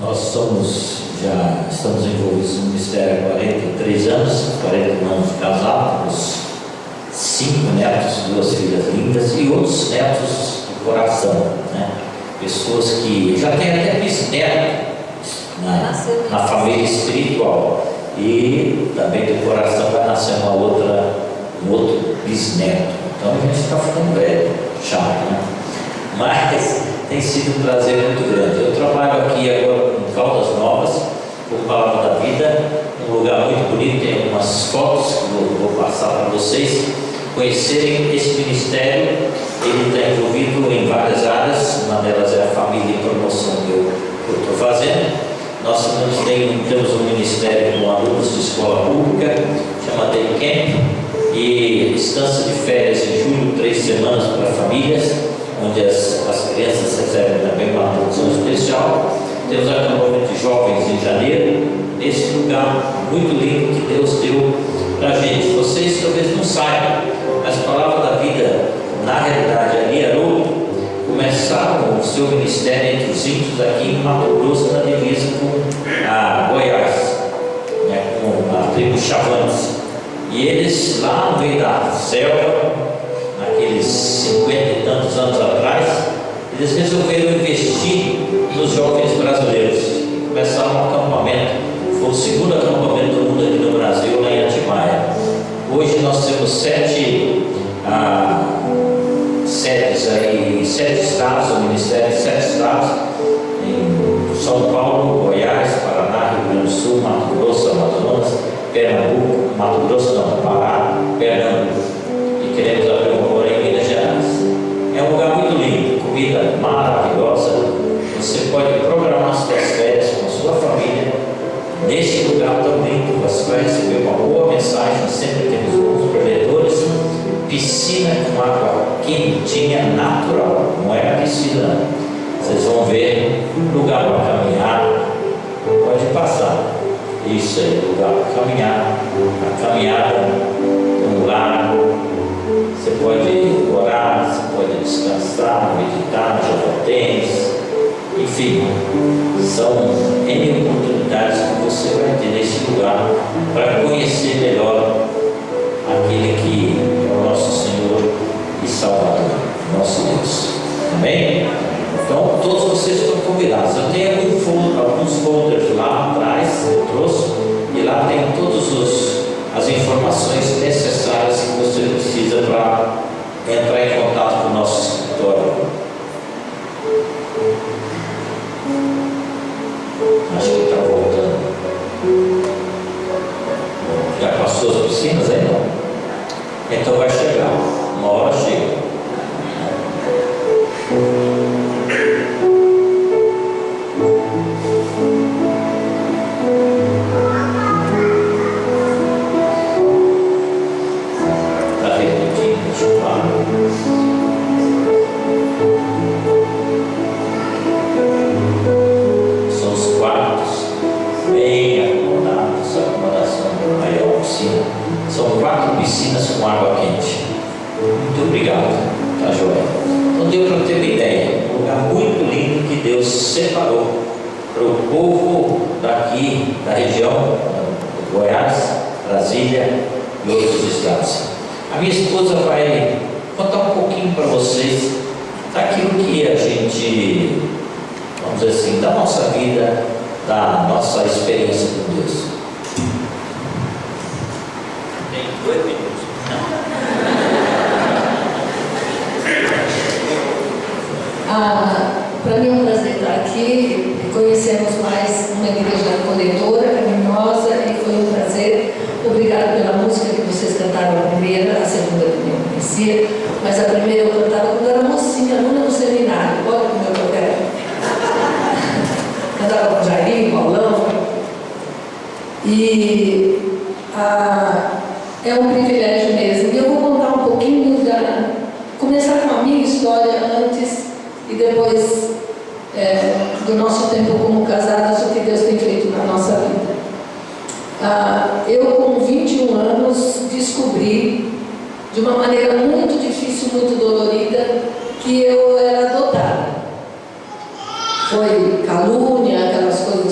Já estamos envolvidos no ministério há 43 anos, 41 anos de casado, temos 5 netos, 2 filhas lindas e outros netos do coração, né? Pessoas que já têm até bisneto na família espiritual, e também do coração vai nascer um outro bisneto. Então a gente está ficando velho, chato, né? Mas tem sido um prazer muito grande. Eu trabalho aqui agora em Caldas Novas, por Palavra da Vida, um lugar muito bonito. Tem algumas fotos que eu vou passar para vocês conhecerem esse ministério. Ele está envolvido em várias áreas, uma delas é a família e promoção que eu estou fazendo. Nós temos um ministério com alunos de escola pública, chama Day Camp, e estância de férias em julho, 3 semanas para famílias, onde as crianças recebem também uma atenção especial. Temos acampamento de jovens em janeiro, nesse lugar muito lindo que Deus deu para a gente. Vocês talvez não saibam, mas a Palavra da Vida, na realidade, ali em Haroldo, começaram o seu ministério entre os índios aqui em Mato Grosso, na divisa com a Goiás, né, com a tribo Chavantes. E eles, lá no meio da selva, naqueles 50 e tantos anos atrás, eles resolveram investir nos jovens brasileiros. Começaram um acampamento, foi o segundo acampamento do mundo aqui no Brasil, lá em Atibaia. Hoje nós temos 7 sedes aí, 7 estados, o Ministério em 7 estados, em São Paulo, Goiás, Paraná, Rio Grande do Sul, Mato Grosso, Amazonas, Pernambuco, Mato Grosso não, Pará, Pernambuco, e queremos abrir uma hora em Minas Gerais. É um lugar muito lindo, comida maravilhosa. Você pode programar suas férias com a sua família neste lugar tão lindo. Você vai receber uma boa mensagem, sempre temos bons provedores, piscina com água quentinha natural, não é a piscina. Vocês vão ver lugar para caminhar, pode passar. Isso aí, lugar para caminhar, a caminhada, um lago, você pode orar, você pode descansar, meditar, jogar tênis, enfim, são N oportunidades que você vai ter nesse lugar para conhecer melhor aquele que é o nosso Senhor e Salvador, nosso Deus. Amém? Então, todos vocês estão convidados. Eu tenho alguns folders lá atrás, eu trouxe, e lá tem todas as informações necessárias que você precisa para entrar em contato com o nosso escritório. Acho que está voltando. Já passou as piscinas aí, não? Então vai chegar, uma hora chega. São os quartos bem acomodados, acomodação maior, piscina. São 4 piscinas com água quente. Muito obrigado, tá joia? Então deu para ter uma ideia, um lugar muito lindo que Deus separou para o povo daqui, da região do Goiás, Brasília e outros estados. A minha esposa vai contar um pouquinho para vocês daquilo que a gente, vamos dizer assim, da nossa vida, da nossa experiência com Deus. Tem 2 minutos. Para mim é um prazer estar aqui. Conhecemos mais uma igreja acolhedora, carinhosa, e foi um prazer. Obrigado pela música que vocês cantaram a primeira, a segunda eu não conhecia, mas a primeira eu cantava quando era mocinha, aluna no seminário. Olha como eu quero. Cantava com Jairinho, Paulão. E é um privilégio mesmo. E eu vou contar um pouquinho começar com a minha história antes e depois do nosso tempo como casados, o que Deus tem feito na nossa vida. Eu, com 21 anos, descobri de uma maneira muito difícil, muito dolorida, que eu era adotada. Foi calúnia, aquelas coisas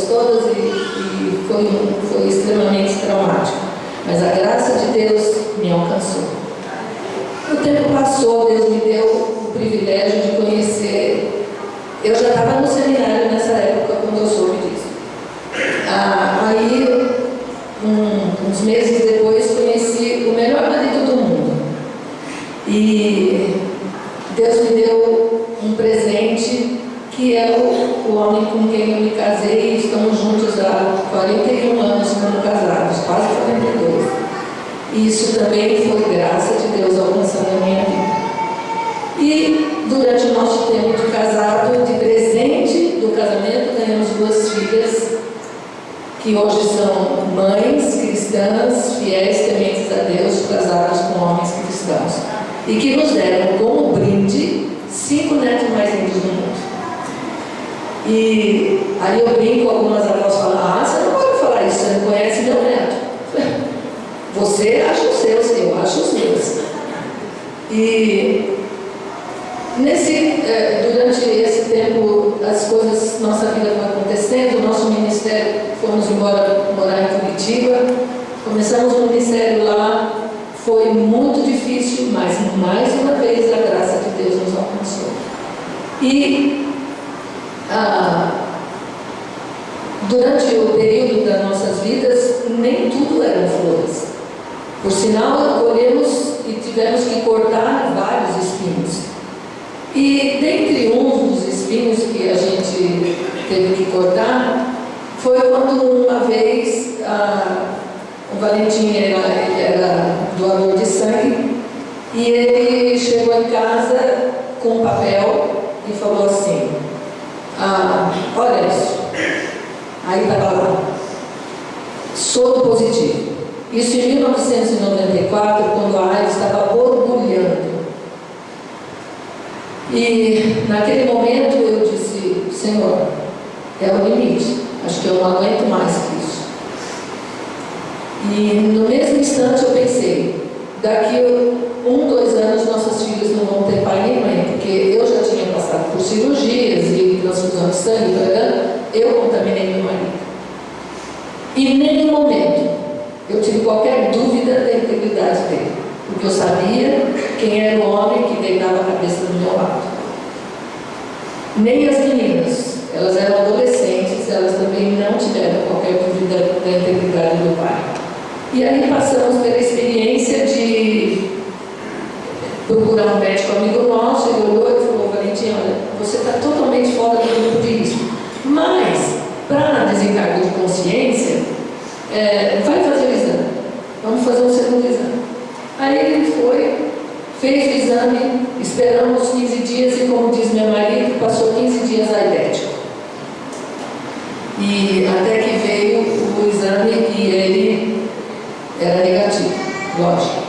quem eu me casei, e estamos juntos há 41 anos como casados, quase 42. E isso também foi graça de Deus alcançando a minha vida. E durante o nosso tempo de casado, de presente do casamento, ganhamos 2 filhas, que hoje são mães cristãs, fiéis, tementes a Deus, casadas com homens cristãos. E que nos deram como brinde 5 netos mais lindos do mundo. E aí eu brinco, algumas avós falam: ah, você não pode falar isso, você não conhece meu neto. Você acha os seus, eu acho os meus. E durante esse tempo, as coisas, nossa vida foi acontecendo, nosso ministério, fomos embora morar em Curitiba, começamos o ministério lá, foi muito difícil, mas mais uma vez a graça de Deus nos alcançou. E durante o período das nossas vidas, nem tudo eram flores. Por sinal, colhemos e tivemos que cortar vários espinhos. E dentre um dos espinhos que a gente teve que cortar, foi quando uma vez o Valentim ele era doador de sangue, e ele chegou em casa com um papel e falou assim: olha isso. Aí estava lá: soro positivo. Isso em 1994, quando a AIDS estava borbulhando. E naquele momento eu disse: Senhor, é o limite, acho que eu não aguento mais que isso. E no mesmo instante eu pensei: daqui 1, 2 anos nossas filhas não vão ter pai nem mãe, porque eu já tinha passado por cirurgias e transfusão de sangue, eu contaminei meu marido. E em nenhum momento eu tive qualquer dúvida da integridade dele, porque eu sabia quem era o homem que deitava a cabeça do meu lado. Nem as meninas, elas eram adolescentes, elas também não tiveram qualquer dúvida da integridade do pai. E aí passamos pela experiência de procurar um médico amigo nosso. Ele olhou e falou: Valentim, olha, você está totalmente fora do grupo de risco, mas para desencargo de consciência, vai fazer o exame, vamos fazer um segundo exame. Aí ele foi, fez o exame, esperamos 15 dias e, como diz meu marido, passou 15 dias aidético. E até que veio o exame e ele era negativo, lógico.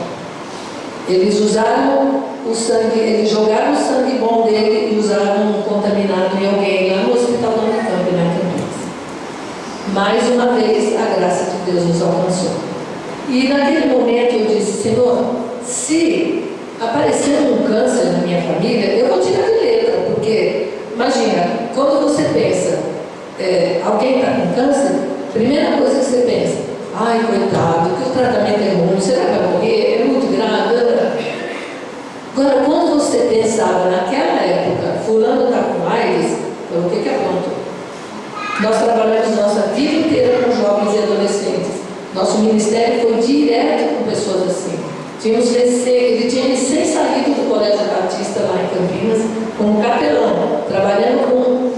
Eles usaram o sangue, eles jogaram o sangue bom dele e usaram um contaminado em alguém lá no hospital da Unicamp, né, Campinas. Mais uma vez a graça de Deus nos alcançou. E naquele momento eu disse: Senhor, se aparecer um câncer na minha família, eu vou tirar de letra, porque imagina, quando você pensa, alguém está com câncer, primeira coisa que você pensa: ai, coitado, que o tratamento é ruim, será que vai morrer? É muito grave. Agora, quando você pensava naquela época, fulano está com AIDS, o que aprontou? Nós trabalhamos nossa vida inteira com jovens e adolescentes. Nosso ministério foi direto com pessoas assim. Ele tinha recém saído do Colégio Batista lá em Campinas, como capelão, trabalhando com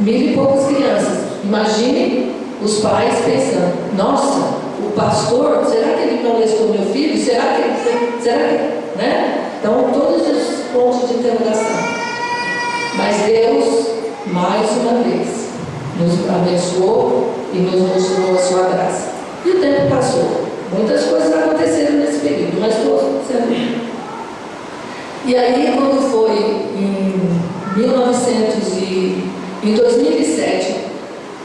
1000 e poucas crianças. Imagine os pais pensando: nossa, o pastor, será que ele molestou meu filho? Será que, né? Então, todos os pontos de interrogação. Mas Deus, mais uma vez, nos abençoou e nos mostrou a sua graça. E o tempo passou. Muitas coisas aconteceram nesse período, mas todos aconteceram. E aí, quando foi em 2007,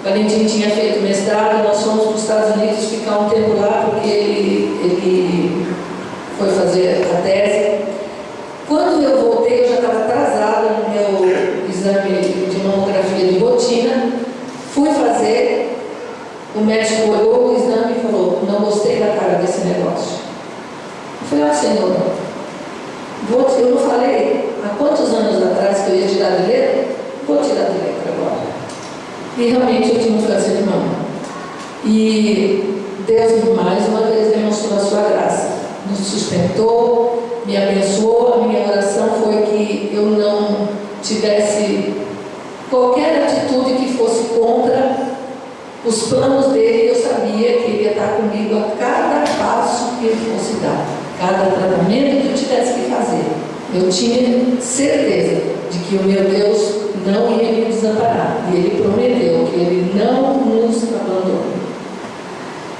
Valentim tinha feito mestrado, nós fomos para os Estados Unidos ficar um tempo lá, porque ele foi fazer a tese. Quando eu voltei, eu já estava atrasada no meu exame de mamografia de rotina. Fui fazer, o médico olhou o exame e falou: não gostei da cara desse negócio. Eu falei: Senhor, eu não falei há quantos anos atrás que eu ia tirar de letra? Vou tirar de letra agora. E realmente eu tinha um câncer de mama. E Deus mais uma vez demonstrou a sua graça. Nos sustentou, me abençoou. A minha oração foi que eu não tivesse qualquer atitude atitude que fosse contra os planos dele. Eu sabia que ele ia estar comigo a cada passo que ele fosse dar, cada tratamento que eu tivesse que fazer. Eu tinha certeza de que o meu Deus não ia me desamparar. E ele prometeu que ele não nos abandonou.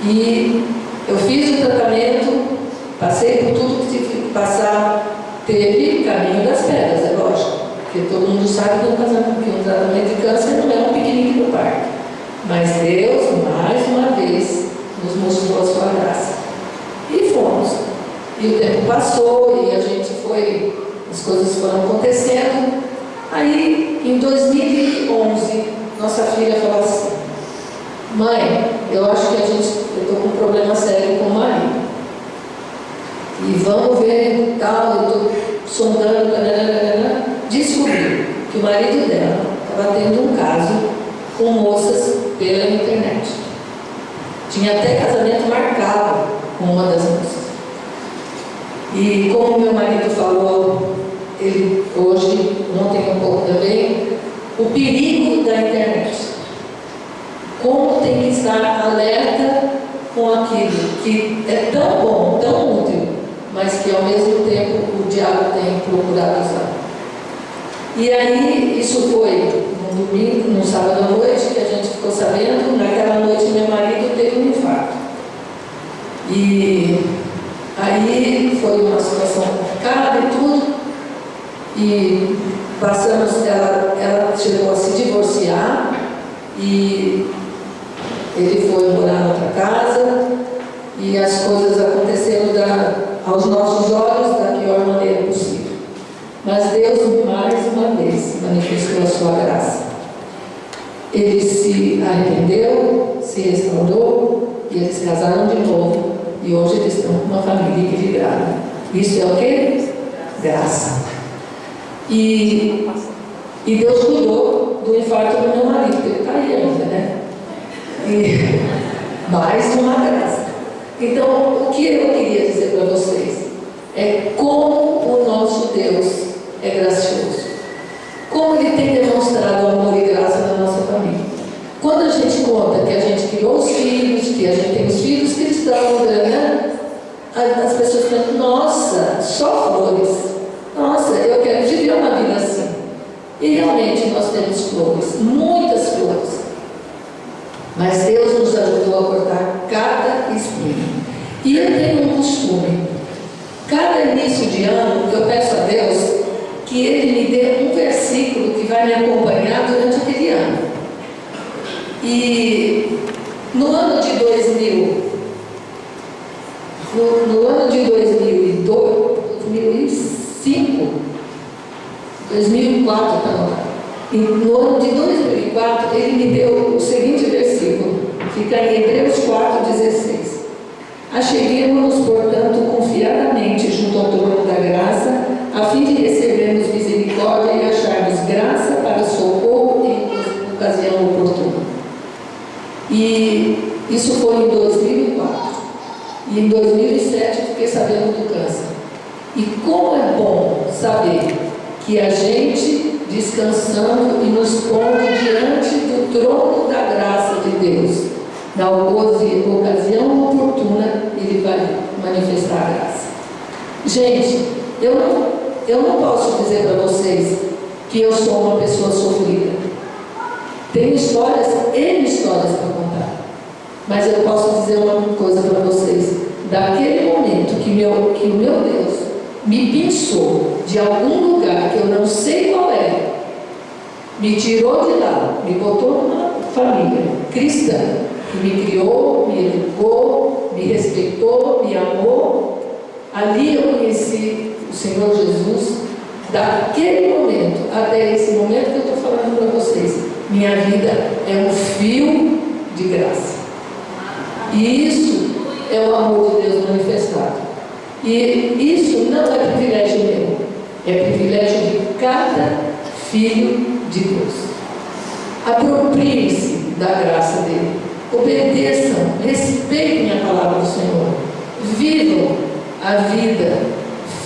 E eu fiz o tratamento, passei por tudo que tive que passar. Teve caminho das pedras, é lógico. Porque todo mundo sabe que um tratamento de câncer não é um piquenique no parque. Mas Deus, mais uma vez, nos mostrou a sua graça. E fomos. E o tempo passou e a gente foi, as coisas foram acontecendo. Aí, em 2011, nossa filha falou assim: mãe, eu acho que eu estou com um problema sério com o marido. E vamos ver, tal, eu estou sondando, descobri que o marido dela estava tendo um caso com moças pela internet. Tinha até casamento marcado com uma das moças. E como meu marido falou, ele hoje, ontem um pouco também, o perigo da internet. Como tem que estar alerta com aquilo que é tão bom, tão útil, mas que ao mesmo tempo o diabo tem procurado usar. E aí, isso foi no domingo, no sábado à noite, que a gente ficou sabendo. Naquela noite meu marido teve um infarto. E aí foi uma situação complicada e tudo. E passamos, ela chegou a se divorciar e ele foi morar em outra casa e as coisas aconteceram aos nossos olhos da pior maneira possível. Mas Deus, mais uma vez, manifestou a sua graça. Ele se arrependeu, se restaurou e eles casaram de novo. E hoje eles estão com uma família equilibrada. Isso é o quê? Graça. E Deus cuidou do infarto do meu marido, porque ele está aí ainda, né? E mais uma graça. Então, o que eu queria dizer para vocês é como o nosso Deus é gracioso. Como Ele tem demonstrado amor e graça na nossa família. Quando a gente conta que a gente criou os filhos, que a gente tem os filhos cristãos, né? As pessoas pensam: nossa, só flores. Nossa, eu quero viver uma vida assim. E realmente nós temos flores, muitas flores. Mas Deus nos ajudou a cortar cada espinho. E eu tenho um costume: cada início de ano eu peço a Deus que Ele me dê um versículo que vai me acompanhar durante aquele ano. E no ano de 2000, no ano de 2004, e no ano de 2004, Ele me deu o seguinte versículo, fica em Hebreus 4,16. Acheguemo-nos, portanto, confiadamente junto ao trono da graça, a fim de recebermos misericórdia e acharmos graça para socorro em ocasião oportuna. E isso foi em 2004. E em 2007 eu fiquei sabendo do câncer. E como é bom saber que a gente, descansando e nos pondo diante do trono da graça de Deus, na ocasião oportuna, Ele vai manifestar a graça. Gente, eu não posso dizer para vocês que eu sou uma pessoa sofrida. Tem histórias, N histórias para contar. Mas eu posso dizer uma coisa para vocês: daquele momento que o meu Deus me pinçou de algum lugar que eu não sei qual é, me tirou de lá, me botou numa família cristã, que me criou, me educou, me respeitou, me amou, ali eu conheci o Senhor Jesus. Daquele momento até esse momento que eu estou falando para vocês, minha vida é um fio de graça. E isso é o amor de Deus manifestado. E isso não é privilégio meu, é privilégio de cada filho de Deus. Apropriem-se da graça dele, obedeçam, respeitem a palavra do Senhor, vivam a vida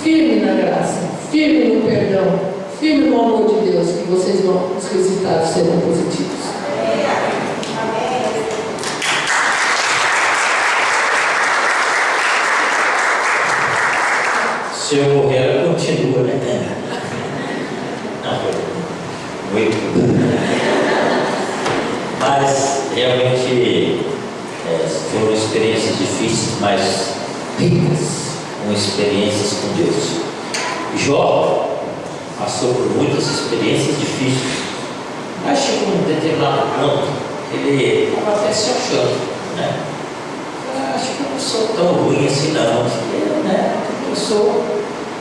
firme na graça, firme no perdão, firme no amor de Deus, que vocês vão, os resultados serão positivos. Se eu morrer, ela continua, né? Não, muito. Mas realmente foram experiências difíceis, mas ricas, com experiências com Deus. Jó passou por muitas experiências difíceis, mas chegou num determinado ponto, ele estava até se achando, né? Acho que eu não sou tão ruim assim não, né? Eu sou.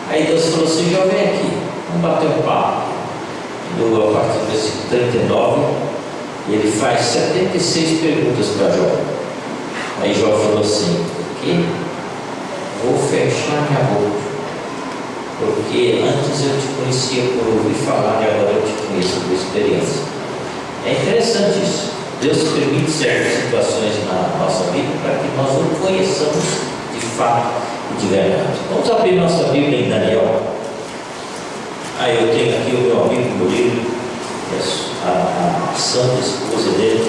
Aí Deus falou assim: Jó, vem aqui, vamos bater um papo. A partir do versículo 39, ele faz 76 perguntas para Jó. Aí Jó falou assim: que vou fechar minha boca, porque antes eu te conhecia por ouvir falar e agora eu te conheço por experiência. É interessante isso. Deus permite certas situações na nossa vida para que nós o conheçamos de fato e de verdade. Vamos abrir nossa Bíblia em Daniel. Aí eu tenho aqui o meu amigo Murilo, a santa esposa dele.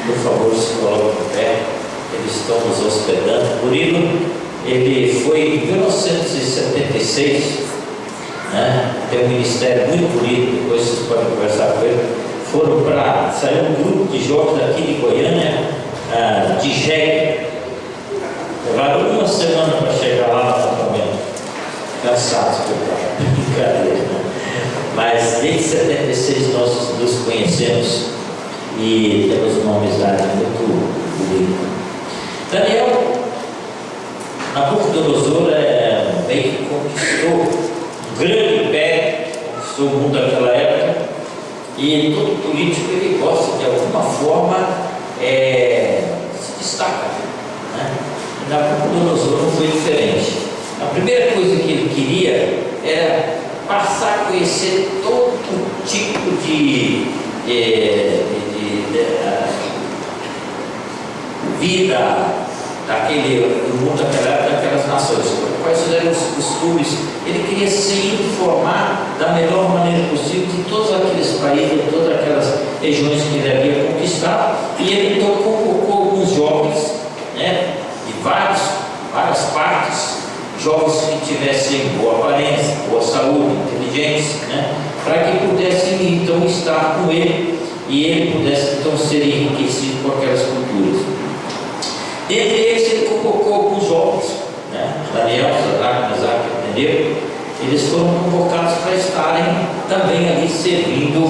Por favor, se coloque em pé. Eles estão nos hospedando. Murilo, ele foi em 1976, né? Tem um ministério muito bonito, depois vocês podem conversar com ele. Saiu um grupo de jovens daqui de Goiânia, de jegue. Levaram uma semana para chegar lá no acampamento. Cansados, brincadeira, né? Mas desde 76 nós nos conhecemos e temos uma amizade muito bonita. Daniel, Nabucodonosor meio que conquistou um grande império, conquistou o mundo daquela época, e todo político ele gosta de alguma forma se destaca, né? E Nabucodonosor não foi diferente. A primeira coisa que ele queria era passar a conhecer todo tipo de vida do mundo daquelas nações, quais eram os costumes. Ele queria se informar da melhor maneira possível de todos aqueles países, de todas aquelas regiões que ele havia conquistado, e ele então convocou alguns jovens, né, de várias partes, jovens que tivessem boa aparência, boa saúde, inteligência, né, para que pudessem então estar com ele e ele pudesse então ser enriquecido com aquelas culturas. Dentre eles, ele convocou alguns jovens, né? Daniel, Sadraque, Mesaque e Abednego. Eles foram convocados para estarem também ali servindo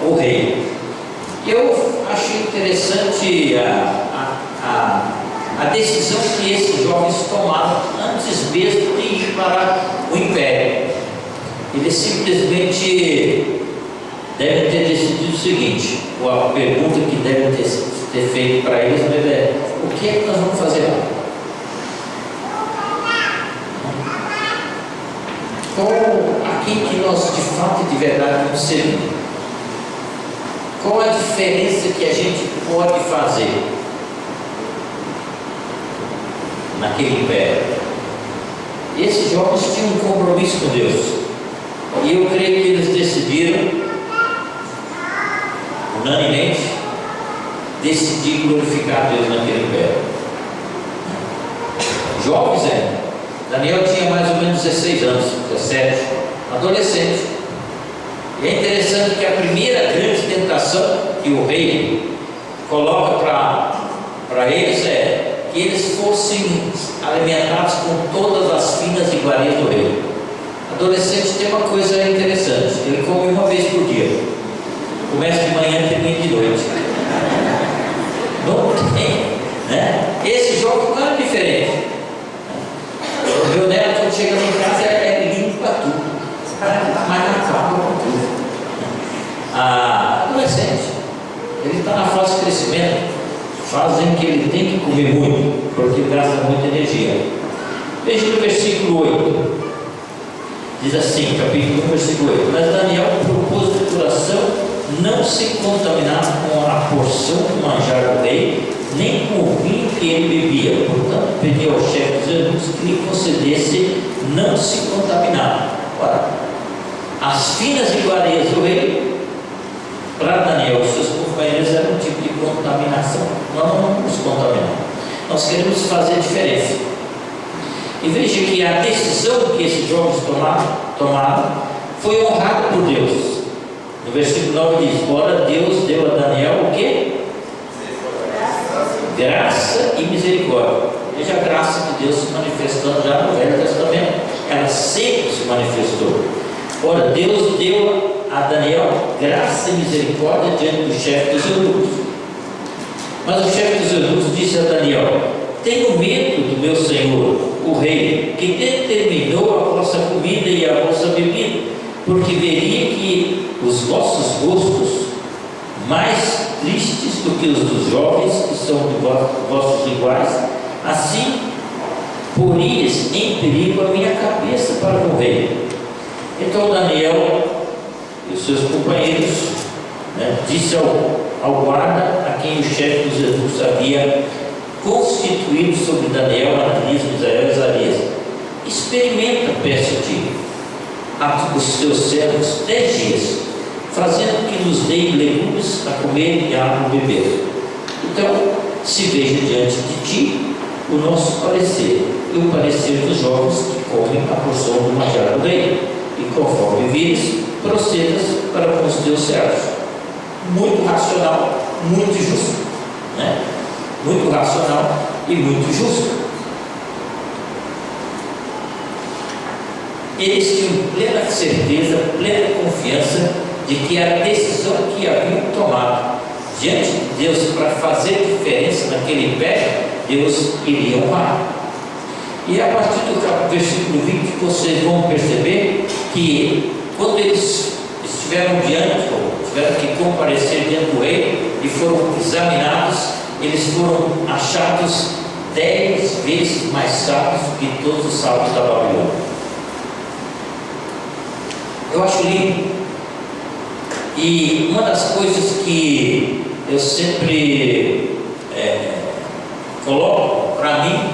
o rei. Eu achei interessante a decisão que esses jovens tomaram antes mesmo de ir para o império. Eles simplesmente devem ter decidido o seguinte: a pergunta que devem ter feito para eles é: o que é que nós vamos fazer lá? A quem que nós de fato e de verdade vamos servir? Qual a diferença que a gente pode fazer naquele império? Esses jovens tinham um compromisso com Deus, e eu creio que eles decidiram unanimemente decidir glorificar Deus naquele império. Jovens ainda. Daniel tinha mais ou menos 16 anos, 17, adolescente. E é interessante que a primeira grande tentação que o rei coloca para eles é que eles fossem alimentados com todas as finas iguarias do rei. Adolescente tem uma coisa interessante: ele come uma vez por dia, começa de manhã e termina de noite. Não tem, né? Esse jogo não é diferente. O meu neto, quando chega lá em casa, limpa tudo, mas acaba com tudo. Adolescente, ele está na fase de crescimento, fase em que ele tem que comer muito, porque gasta muita energia. Veja no versículo 8, diz assim, capítulo 1, versículo 8: Mas Daniel propôs de coração não se contaminar com a porção do manjar do rei, nem com o vinho que ele bebia. Portanto, pediu ao chefe dos eunucos que lhe concedesse não se contaminar. Ora, as finas iguarias do rei, para Daniel e seus companheiros, era um tipo de contaminação. Nós não vamos nos contaminar, nós queremos fazer diferença. E veja que a decisão que esses jovens tomaram foi honrada por Deus. No versículo 9 diz: ora, Deus deu a Daniel o quê? Graça e misericórdia. Veja a graça de Deus se manifestando já no Velho Testamento. Ela sempre se manifestou. Ora, Deus deu a Daniel graça e misericórdia diante do chefe dos eunucos. Mas o chefe dos eunucos disse a Daniel: tenho medo do meu senhor, o rei, que determinou a vossa comida e a vossa bebida, porque veria que os vossos gostos, mais tristes do que os dos jovens que são de vossos iguais, assim porias em perigo a minha cabeça para morrer. Então Daniel e os seus companheiros, disse ao guarda, a quem o chefe dos eunucos havia constituído sobre Daniel, Ananias, Misael e Azarias: experimenta, peço-te, os teus servos 10 dias, fazendo que nos deem legumes a comer e água a beber. Então se veja diante de ti o nosso parecer e o parecer dos jovens que comem a porção do manjar do rei, e conforme vires, procedas para com os teus servos. Muito racional, muito justo, muito racional e muito justo. Eles tinham plena certeza, plena confiança de que a decisão que haviam tomado diante de Deus para fazer diferença naquele império, Deus iria honrar. E a partir do versículo 20 vocês vão perceber que quando eles estiveram diante, ou tiveram que comparecer diante do rei e foram examinados, eles foram achados 10 vezes mais sábios do que todos os sábios da Babilônia. Eu acho lindo. E uma das coisas que eu sempre coloco para mim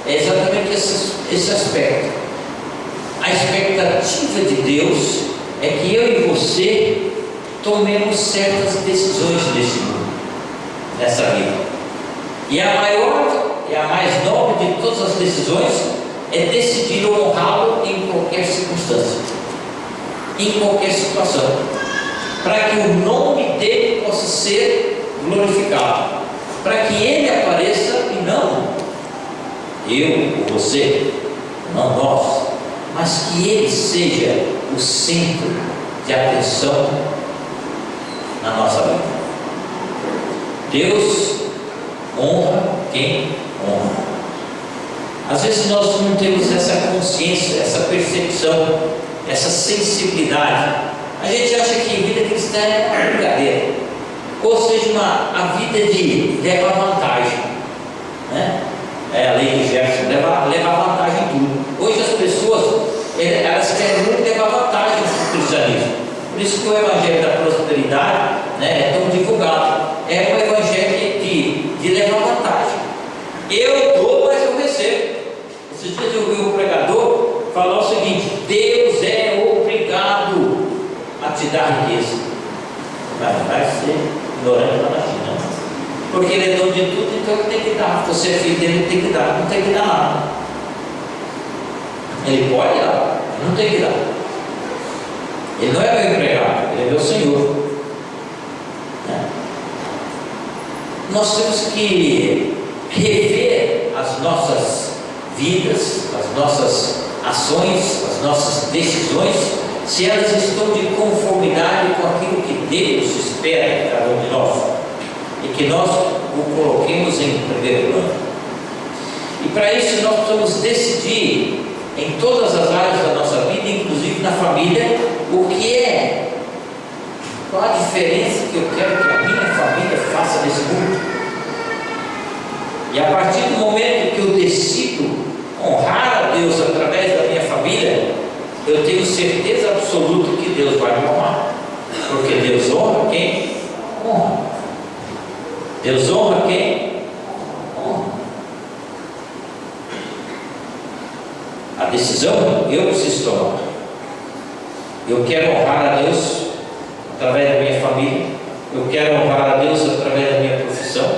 é exatamente esse aspecto. A expectativa de Deus é que eu e você tomemos certas decisões nesse mundo, nessa vida. E a maior e a mais nobre de todas as decisões é decidir honrá-lo em qualquer circunstância, em qualquer situação, para que o nome dele possa ser glorificado, para que ele apareça e não eu ou você, não nós, mas que ele seja o centro de atenção na nossa vida. Deus honra quem honra. Às vezes nós não temos essa consciência, essa percepção, essa sensibilidade. A gente acha que a vida cristã é uma brincadeira, ou seja, a vida de levar vantagem, a lei de Jefferson, levar vantagem em tudo. Hoje as pessoas, elas querem muito levar vantagem no cristianismo. Por isso que o evangelho da prosperidade é tão divulgado. É um evangelho de levar vantagem. Eu dou, mas eu recebo. Esses dias eu vi um pregador falar o seguinte: Deus é obrigado a te dar riqueza. Mas vai ser ignorante lá na China, porque ele é dono de tudo, então ele tem que dar. Você é filho dele, ele tem que dar, não tem que dar nada. Ele pode dar, não tem que dar. Ele não é meu empregado, ele é meu Senhor. Nós temos que rever as nossas vidas, as nossas ações, as nossas decisões, se elas estão de conformidade com aquilo que Deus espera de cada um de nós, e que nós o coloquemos em primeiro plano. E para isso nós precisamos decidir em todas as áreas da nossa vida, inclusive na família, o que é, qual a diferença que eu quero que a minha família faça nesse mundo. E a partir do momento que eu decido honrar a Deus através da minha família, eu tenho certeza absoluta que Deus vai me honrar, porque Deus honra quem honra. Deus honra quem honra. A decisão eu preciso tomar. Eu quero honrar a Deus através da minha família, eu quero honrar a Deus através da minha profissão,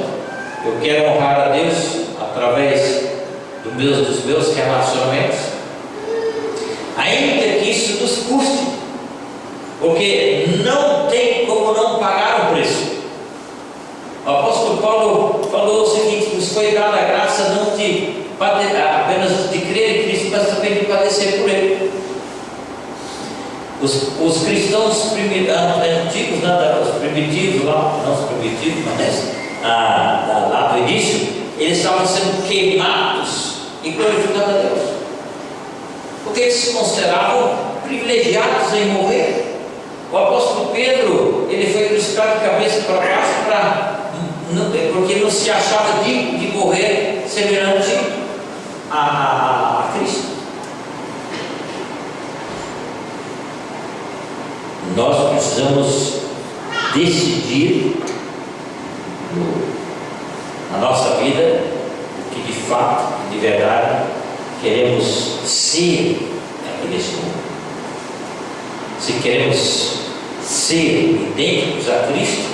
eu quero honrar a Deus através dos meus relacionamentos, ainda que isso nos custe, porque não tem como não pagar o preço. O apóstolo Paulo falou o seguinte: nos foi dada a graça não de apenas de crer em Cristo, mas também de padecer por Ele. Os cristãos antigos, os primitivos, não os primitivos, mas lá do início, eles estavam sendo queimados e glorificando a Deus, porque eles se consideravam privilegiados em morrer. O apóstolo Pedro, ele foi crucificado de cabeça para baixo porque não se achava digno de morrer semelhante a Cristo. Nós precisamos decidir na nossa vida o que de fato, de verdade, queremos ser aqui nesse mundo. Se queremos ser idênticos a Cristo,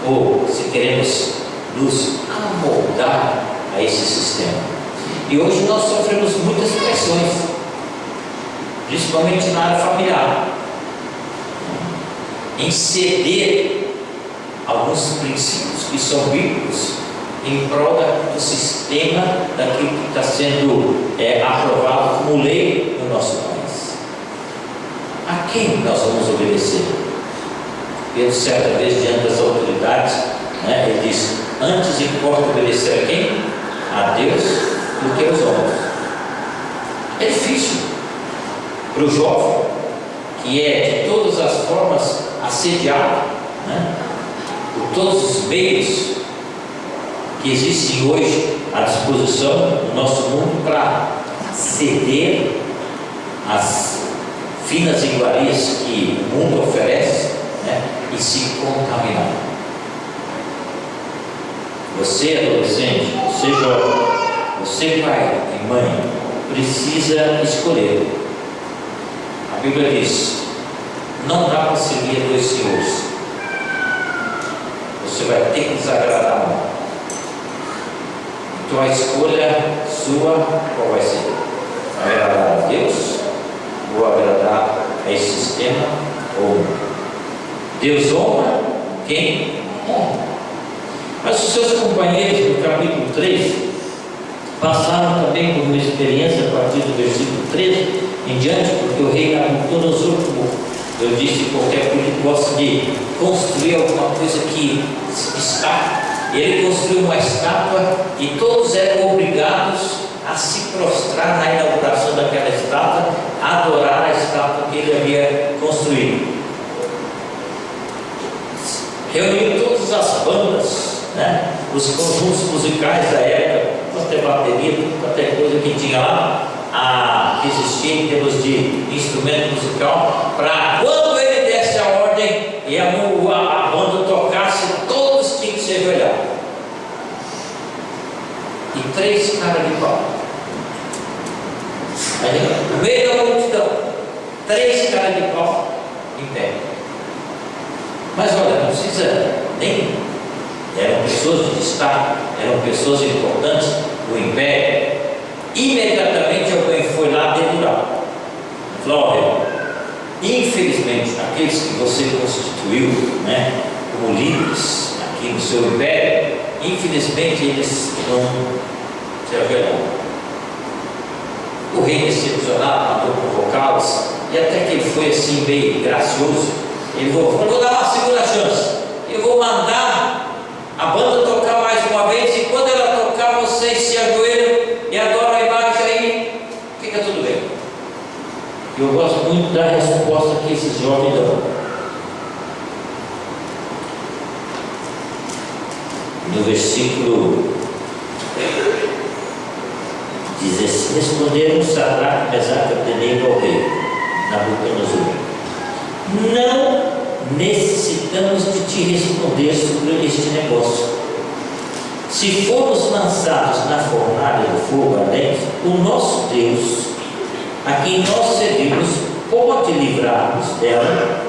ou se queremos nos amoldar a esse sistema. E hoje nós sofremos muitas pressões, principalmente na área familiar, em ceder alguns princípios que são bíblicos em prol do sistema daquilo que está sendo aprovado como lei no nosso país. A quem nós vamos obedecer? Pedro, certa vez, diante das autoridades, ele diz: antes importa obedecer a quem? A Deus do que aos homens. É difícil para o jovem, que é de todas as formas assediado, por todos os meios que existem hoje à disposição do nosso mundo, para ceder às finas iguarias que o mundo oferece, e se contaminar. Você, adolescente, você jovem, você, pai e mãe, precisa escolher. A Bíblia diz: não dá para seguir dois senhores. Você vai ter que desagradar um. Então a escolha sua, qual vai ser? Agradar a Deus ou agradar a esse sistema? Ou Deus honra quem honra. Mas os seus companheiros no capítulo 3 passaram também por uma experiência a partir do versículo 13 em diante, porque o rei Nabucodonosor, como eu disse, qualquer político gosta de construir alguma coisa que se destaca. Ele construiu uma estátua e todos eram obrigados a se prostrar na inauguração daquela estátua, a adorar a estátua que ele havia construído. Reuniu todas as bandas, os conjuntos musicais da época, quanto é bateria, quanto é coisa que tinha lá, que existia em termos de instrumento musical, para quando ele desse a ordem e a banda tocasse, todos tinham que se ajoelhar. E 3 caras de pau. No meio da multidão, 3 caras de pau em pé. Mas olha, não precisa nem. Eram pessoas de destaque, eram pessoas importantes do império. Imediatamente alguém foi lá dedurar. Falou: olha, infelizmente, aqueles que você constituiu como líderes aqui no seu império, infelizmente eles não se ajoelharam. O rei, decepcionado, mandou provocá-los, e até que ele foi assim bem gracioso. Ele falou: vou dar uma segunda chance, eu vou mandar a banda tocar mais uma vez, e quando ela tocar, vocês se ajoelham e adoram a imagem, aí fica tudo bem. Eu gosto muito da resposta que esses jovens dão. No versículo 16: responderam Sadraque, Mesaque e Abdenego ao rei Nabucodonosor: não necessitamos de te responder sobre este negócio. Se formos lançados na fornalha do fogo ardente, o nosso Deus, a quem nós servimos, pode livrar-nos dela,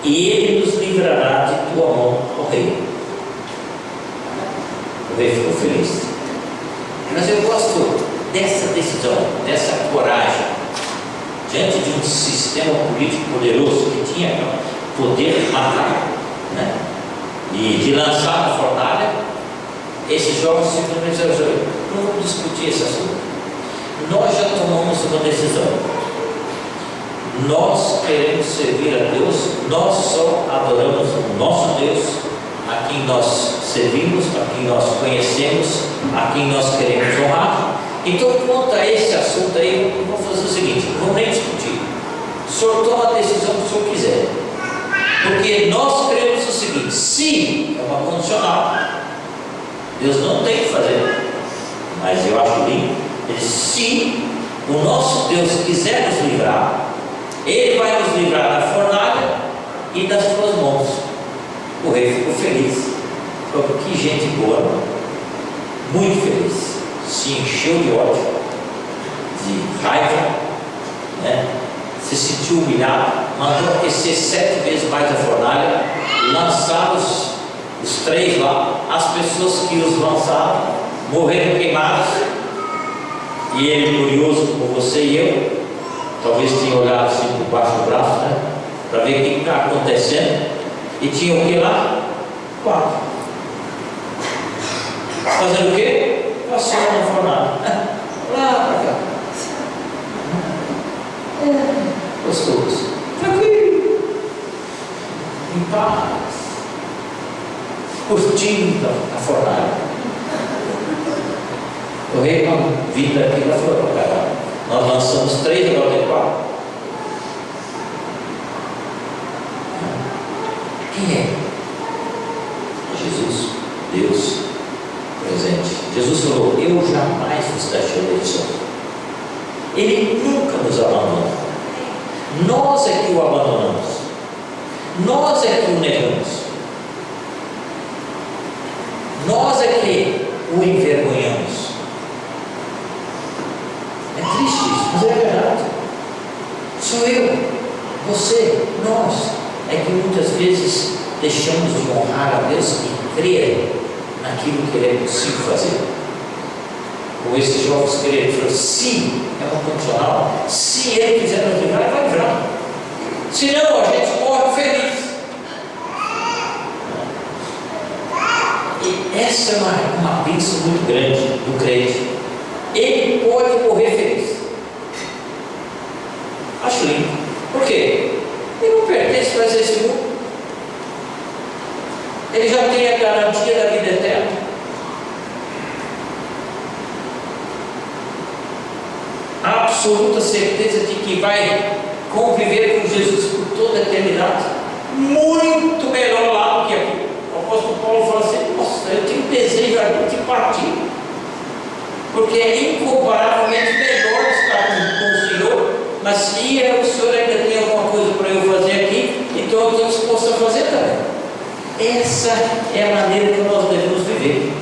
e Ele nos livrará de tua mão, ó rei. O rei ficou feliz. Mas eu gosto dessa decisão, dessa coragem, diante de um sistema político poderoso que tinha poder de matar, né? E de lançar na fornalha, esses jovens simplesmente disseram: não vamos discutir esse assunto. Nós já tomamos uma decisão. Nós queremos servir a Deus, nós só adoramos o nosso Deus, a quem nós servimos, a quem nós conhecemos, a quem nós queremos honrar. Então, quanto a esse assunto aí, vamos fazer o seguinte: não vamos nem discutir. O senhor toma a decisão que o senhor quiser, porque nós cremos o seguinte: se é uma condicional, Deus não tem que fazer, mas eu acho lindo. Se o nosso Deus quiser nos livrar, Ele vai nos livrar da fornalha e das tuas mãos. O rei ficou feliz. Falou: que gente boa, muito feliz. Se encheu de ódio, de raiva, né? Se sentiu humilhado, mandou aquecer 7 vezes mais a fornalha, lançar os 3 lá, as pessoas que os lançaram morreram queimadas. E ele, curioso como você e eu, talvez tinha olhado assim por baixo do braço, né, para ver o que está acontecendo, e tinha o que lá? 4. Fazendo o quê? Passando na fornalha, lá para cá. Gostoso, tranquilo, em paz, curtindo a fornalha. O rei, vindo daqui, ela falou: para cá, nós lançamos 3, agora tem 4. Quem é? Jesus, Deus presente. Jesus falou: eu jamais vos deixarei só. Ele nunca nos abandona. Nós é que o abandonamos. Nós é que o negamos. Nós é que o envergonhamos. É triste isso, mas é verdade. Sou eu, você, nós é que muitas vezes deixamos de honrar a Deus e crer naquilo que Ele é possível fazer. Como esses jovens creram, ele falou: se é uma condicional, se Ele quiser nos livrar, Ele vai livrar. Senão a gente morre feliz. E essa é uma bênção muito grande do crente. Ele pode morrer feliz. Acho lindo. Por quê? Ele não pertence mais a esse mundo. Ele já tem a garantia da vida eterna. A absoluta certeza de que vai conviver com Jesus por toda a eternidade. Muito melhor lá do que aqui. O apóstolo Paulo fala assim: nossa, eu tenho desejo de partir, porque é incomparavelmente melhor estar com o Senhor. Mas se o Senhor ainda tem alguma coisa para eu fazer aqui, então eu estou disposto a fazer também. Essa é a maneira que nós devemos viver.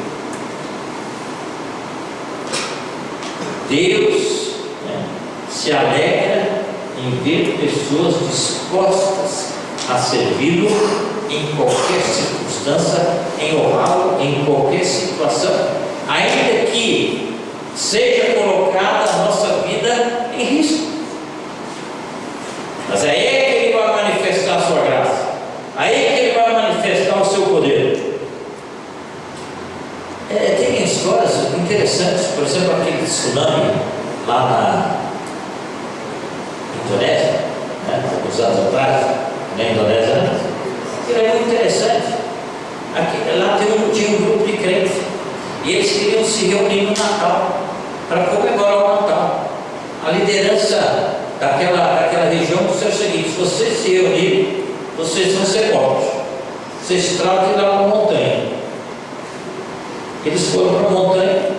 Deus, né, se alegra em ver pessoas dispostas a servi-lo em qualquer circunstância, em honrá-lo em qualquer situação, ainda que seja colocada a nossa vida em risco. Mas é aí que Ele vai manifestar a sua graça, aí que Ele vai manifestar o seu poder. Tem histórias interessantes, por exemplo, aquele tsunami lá na Indonésia, né, alguns anos atrás, na Indonésia, aquilo é muito interessante. Lá tinha um grupo de crentes e eles queriam se reunir no Natal para comemorar o Natal. A liderança daquela região disse o seguinte: se vocês se reunirem, vocês vão ser mortos. Vocês tratem de lá uma montanha. Eles foram para a montanha,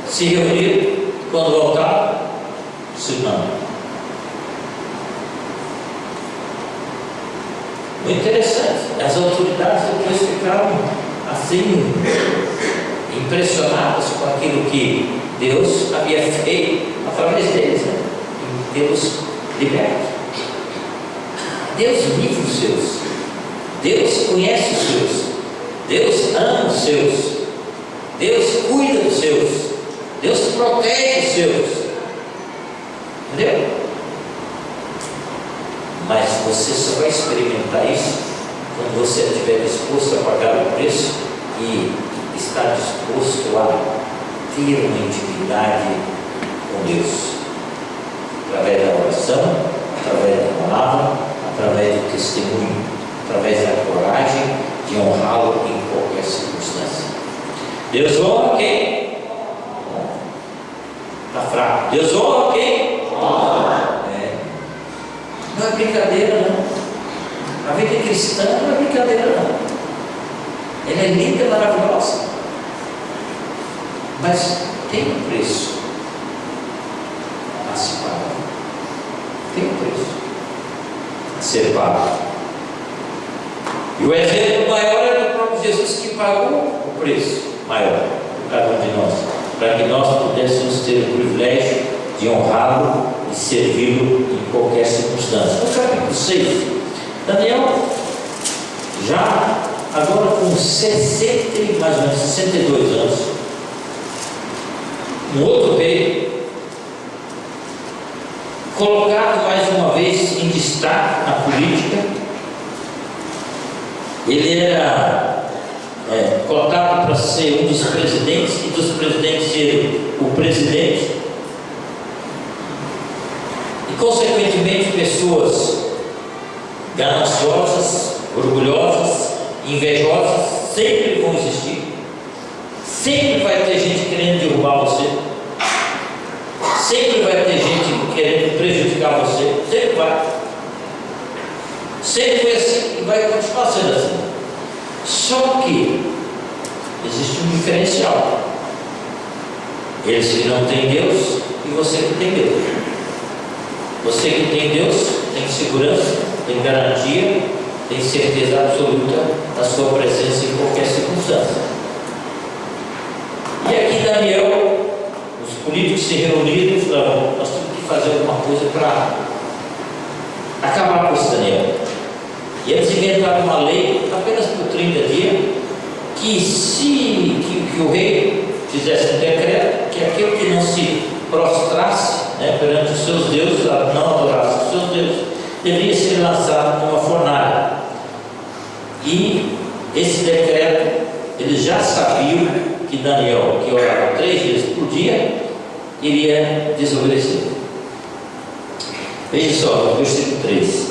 se reuniram, quando voltaram, tsunami. Muito interessante. As autoridades depois ficaram assim, impressionadas com aquilo que Deus havia feito através deles, né? Deus liberta. Deus livra os seus. Deus conhece os seus. Deus ama os seus. Deus cuida dos seus. Deus protege os seus. Entendeu? Mas você só vai experimentar isso quando você estiver disposto a pagar o preço e estar disposto a ter uma intimidade com Deus. Através da oração, através da palavra, através do testemunho, através da coragem de honrá-lo em qualquer circunstância. Deus honra quem? Está fraco. Deus honra quem? Não é brincadeira, não. A vida cristã não é brincadeira, não. Ela é linda e maravilhosa, mas tem um preço a se pagar. Tem um preço a ser pago. E o exemplo maior é do próprio Jesus, que pagou o preço maior por cada um de nós, para que nós pudéssemos ter o privilégio de honrá-lo e servi-lo em qualquer circunstância. No capítulo 6, Daniel, já agora com mais ou menos 62 anos, um outro rei, colocado mais uma vez em destaque na política. Ele era colocado para ser um dos presidentes, e dos presidentes ser o presidente, e consequentemente pessoas gananciosas, orgulhosas, invejosas sempre vão existir. Sempre vai ter gente querendo derrubar você, sempre vai ter gente querendo prejudicar você, sempre vai. Sempre foi assim e vai continuar sendo assim. Só que existe um diferencial. Eles que não têm Deus e você que tem Deus. Você que tem Deus tem segurança, tem garantia, tem certeza absoluta da sua presença em qualquer circunstância. E aqui Daniel, os políticos se reuniram e falaram: nós temos que fazer alguma coisa para acabar com esse Daniel. E eles inventaram uma lei apenas por 30 dias, que o rei fizesse um decreto que aquele que não se prostrasse perante os seus deuses, não adorasse os seus deuses, deveria ser lançado numa fornalha. E esse decreto, eles já sabiam que Daniel, que orava 3 vezes por dia, iria desobedecer. Veja só, no versículo 3.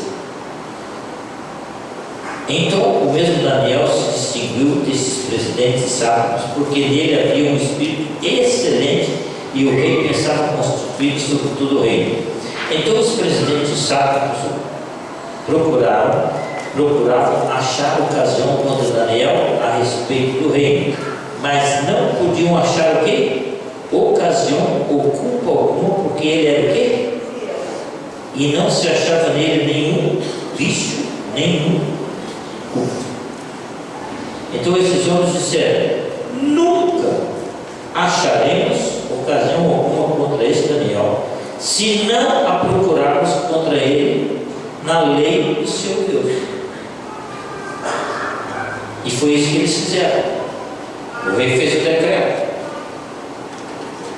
Então o mesmo Daniel se distinguiu desses presidentes e sábios, porque nele havia um espírito excelente e o rei pensava constituir sobre todo o reino. Então os presidentes e sábios procuravam achar ocasião contra Daniel a respeito do reino, mas não podiam achar o quê? Ocasião ou culpa alguma, porque ele era o quê? E não se achava nele nenhum vício, nenhum. Então esses homens disseram: nunca acharemos ocasião alguma contra esse Daniel, se não a procurarmos contra ele na lei do seu Deus. E foi isso que eles fizeram. O rei fez o decreto,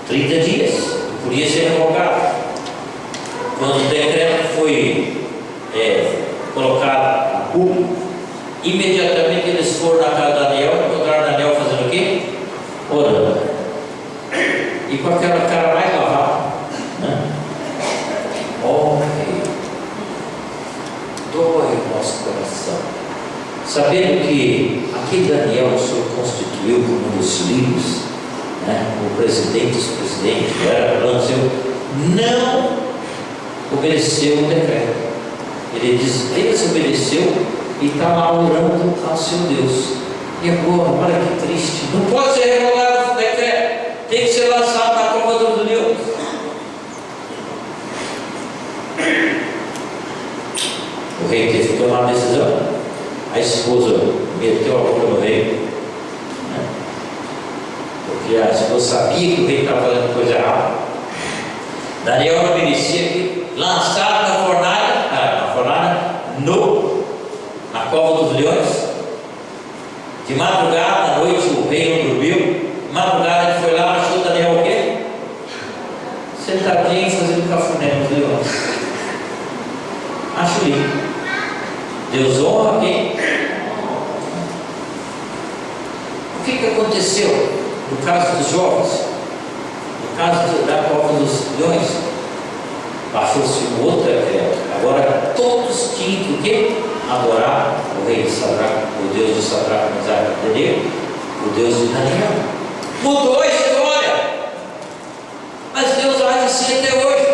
30 dias, podia ser revogado. Quando o decreto foi colocado a público, imediatamente eles foram na casa de Daniel e encontraram Daniel fazendo o quê? Orando. E com aquela cara mais lavada, dói o nosso coração, sabendo que aquele Daniel o Senhor constituiu como um dos líderes, o presidente dos presidentes, não obedeceu o decreto. Ele desobedeceu e está lá orando ao seu Deus. E agora, olha que triste, não pode ser revogado o decreto, tem que ser lançado na cova dos leões. O rei teve que tomar uma decisão. A esposa meteu a boca no rei, porque a esposa sabia que o rei estava fazendo coisa errada. Daniel obedecia que lançaram na fornalha, na cova dos leões. De madrugada, à noite, o rei não dormiu. De madrugada ele foi lá, achou Daniel o quê? Deus honra quem? O que aconteceu no caso dos jovens? No caso da cova dos leões, baixou-se um outro decreto. Agora todos tinham que o quê? Adorar o rei de Sadraque, o Deus de Sadraque, Mesaque e Abednego, o Deus de Daniel. Mudou a história, mas Deus age assim até hoje.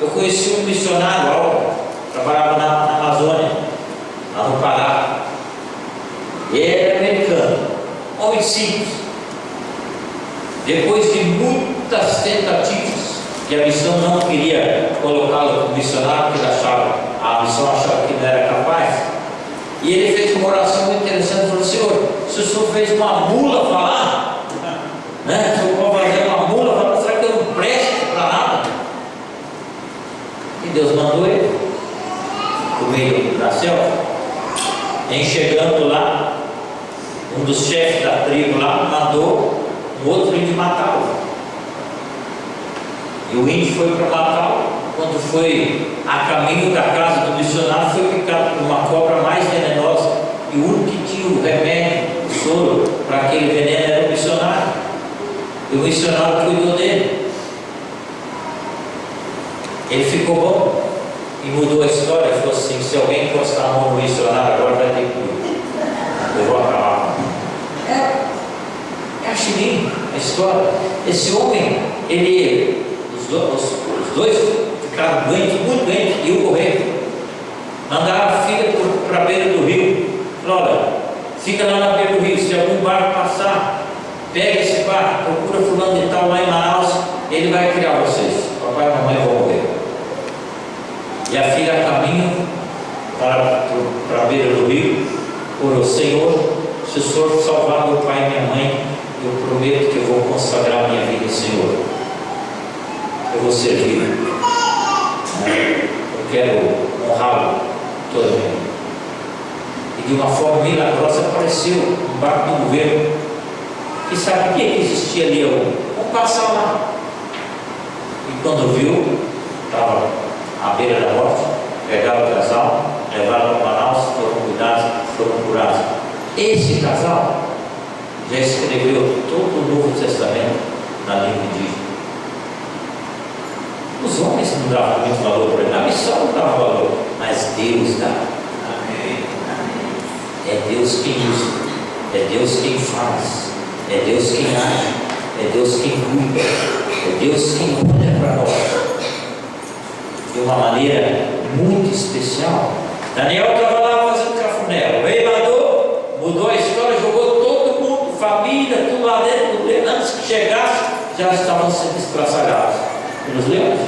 Eu conheci um missionário, Álvaro, trabalhava na Amazônia, lá no Pará. Ele era americano, homem simples. Depois de muitas tentativas, que a missão não queria colocá-lo como missionário, porque a missão achava que não era capaz, e ele fez uma oração muito interessante, falou: Senhor, se o Senhor fez uma mula falar, né? Se eu vou fazer uma mula falar, será que eu não presto para nada? E Deus mandou ele no meio da selva. Em chegando lá, um dos chefes da tribo lá mandou um outro índio matá-lo. E o índio foi para matá-lo. Quando foi a caminho da casa do missionário, foi picado por uma cobra mais venenosa. E o único que tinha o remédio, o soro para aquele veneno era o missionário. E o missionário cuidou dele. Ele ficou bom e mudou a história. Falou assim: se alguém encostar a mão no missionário, agora vai ter que ir. Eu vou acabar. Acho lindo a história. Esse homem, os dois ficaram doentes, muito doentes, e iam correr. Mandaram a filha para a beira do rio. Falaram: olha, fica lá na beira do rio, se algum barco passar, pega esse barco, procura fulano de tal lá em Manaus, ele vai criar vocês. Papai e mamãe vão morrer. E a filha a caminho para a beira do rio, orou: Senhor, se o Senhor salvar meu pai e minha mãe, eu prometo que eu vou consagrar minha vida ao Senhor. Eu vou servir. Eu quero honrá-lo toda a minha vida. E de uma forma milagrosa apareceu um barco do governo que sabia que existia ali algum. Vamos passar lá. E quando viu, estava à beira da morte, pegaram o casal, levaram para Manaus, foram cuidados, foram curados. Esse casal já escreveu todo o Novo Testamento na língua indígena. Os homens não davam muito valor para ele, a missão não dava valor, mas Deus dá. Amém. É Deus quem usa, é Deus quem faz, é Deus quem age, é Deus quem cuida, é Deus quem olha para nós de uma maneira muito especial. Daniel estava lá fazendo cafuné, o rei mudou a história, jogou todo mundo, família, tudo lá dentro. Antes que chegasse, já estavam sendo estraçalhados pelos leões.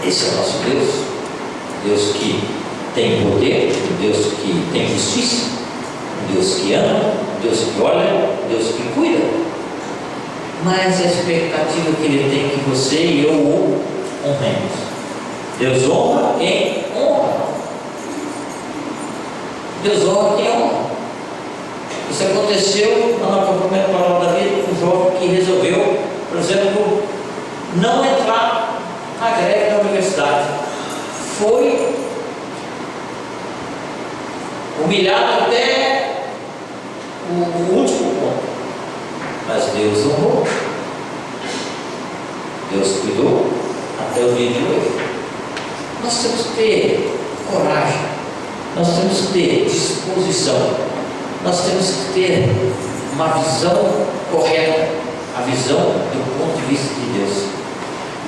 Esse é o nosso Deus, Deus que tem poder, Deus que tem justiça, Deus que ama, Deus que olha, Deus que cuida. Mas a expectativa que Ele tem que você e eu o honremos. Deus honra quem honra. Deus honra quem honra. Isso aconteceu na primeira palavra da vida com um jovem que resolveu, por exemplo, não entrar na greve da universidade. Foi humilhado até o último ponto. Mas Deus honrou. Deus cuidou até o dia de hoje. Nós temos que ter coragem. Nós temos que ter disposição. Nós temos que ter uma visão correta, a visão do ponto de vista de Deus,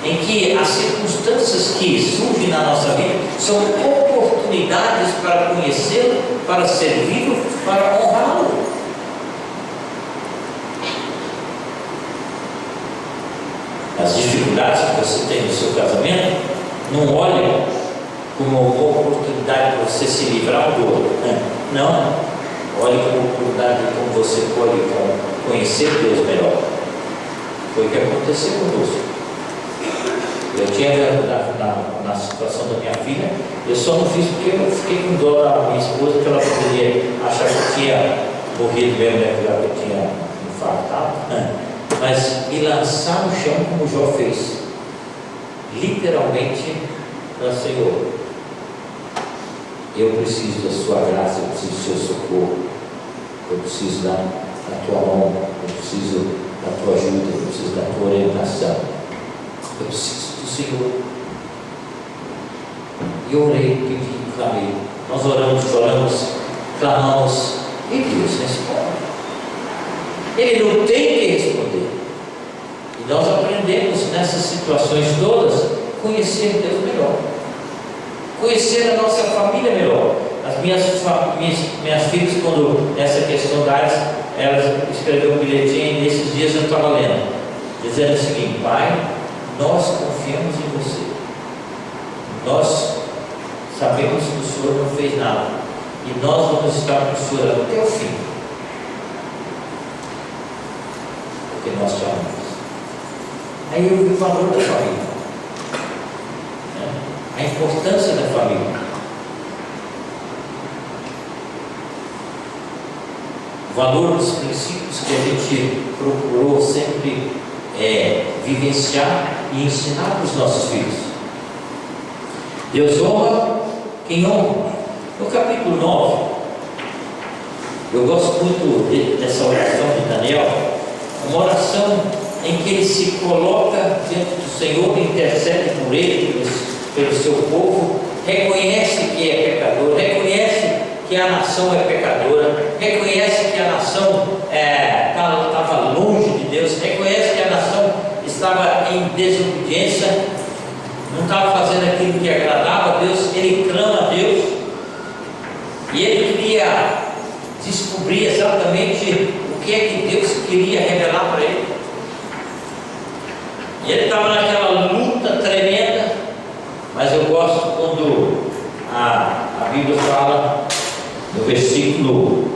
em que as circunstâncias que surgem na nossa vida são oportunidades para conhecê-lo, para servi-lo, para honrá-lo. As dificuldades que você tem no seu casamento, não olhe como uma oportunidade para você se livrar do outro. Não. Olhe como oportunidade de como você pode conhecer Deus melhor. Foi o que aconteceu conosco. Eu tinha na situação da minha filha, eu só não fiz porque eu fiquei com dó da minha esposa, que ela poderia achar que eu tinha morrido mesmo, né, que eu tinha infartado. Mas me lançar no chão como Jó fez. Literalmente, para o Senhor. Eu preciso da sua graça, eu preciso do seu socorro, eu preciso da tua mão, eu preciso da tua ajuda, eu preciso da tua orientação, eu preciso do Senhor. E eu orei, pedi, clamei. Nós oramos, choramos, clamamos, e Deus responde. Ele não tem que responder. E nós aprendemos nessas situações todas conhecer Deus melhor, conhecer a nossa família melhor. As minhas filhas, quando nessa questão da AIDS, elas escreveram um bilhetinho, e nesses dias eu estava lendo, dizendo o seguinte: Pai, nós confiamos em você, nós sabemos que o Senhor não fez nada, e nós vamos estar com o Senhor até o fim, porque nós te amamos. Aí eu vi o valor da família, né? A importância da família, o valor dos princípios que a gente procurou sempre vivenciar e ensinar para os nossos filhos. Deus honra quem honra. No capítulo 9, eu gosto muito dessa oração de Daniel, uma oração em que ele se coloca diante do Senhor, intercede por ele, pelo seu povo, reconhece que é pecador, reconhece que a nação é pecadora, reconhece que a nação estava longe de Deus, reconhece que a nação estava em desobediência, não estava fazendo aquilo que agradava a Deus. Ele clama a Deus e ele queria descobrir exatamente o que é que Deus queria revelar para ele. E ele estava naquela luta tremenda, mas eu gosto quando a Bíblia fala no versículo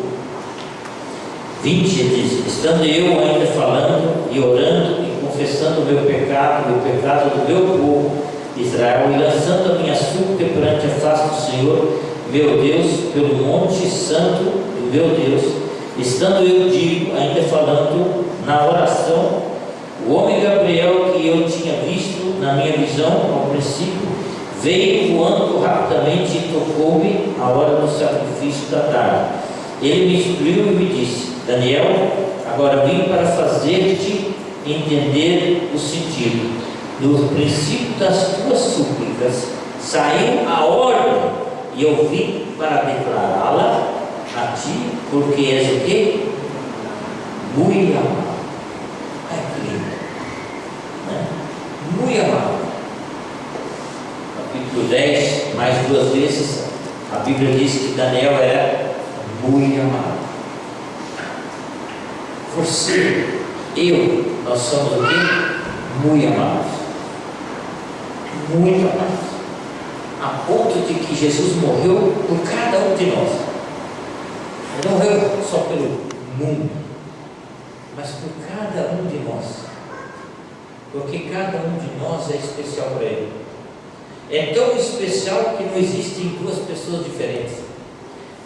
20, diz: estando eu ainda falando e orando e confessando o meu pecado do meu povo Israel, e lançando a minha súplica perante a face do Senhor meu Deus, pelo monte santo do meu Deus, estando eu, digo, ainda falando na oração, o homem Gabriel, que eu tinha visto na minha visão ao princípio, veio voando rapidamente e tocou-me a hora do sacrifício da tarde. Ele me instruiu e me disse: Daniel, agora vim para fazer-te entender o sentido. No princípio das tuas súplicas saiu a ordem, e eu vim para declará-la a ti, porque és o quê? Muito amado. Ai, que lindo, né? Muito amado. Capítulo 10, mais duas vezes, a Bíblia diz que Daniel era muito amado. Você, eu, nós somos o quê? Muito amados. Muito amados. A ponto de que Jesus morreu por cada um de nós. Ele não morreu só pelo mundo, mas por cada um de nós. Porque cada um de nós é especial para Ele. É tão especial que não existem duas pessoas diferentes.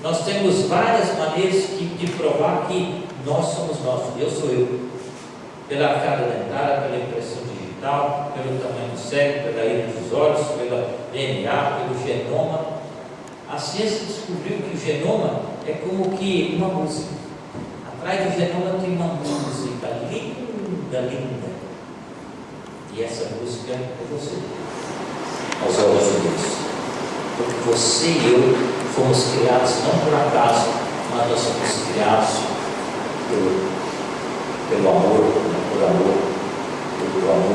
Nós temos várias maneiras de provar que nós somos nós. Eu sou eu. Pela arcada dentária, pela impressão digital, pelo tamanho do cérebro, pela ida dos olhos, pela DNA, pelo genoma. A ciência descobriu que o genoma é como que uma música. Atrás do genoma tem uma música linda, linda. E essa música é você, aos olhos de Deus. Porque você e eu fomos criados não por acaso, mas nós somos criados pelo amor, pelo amor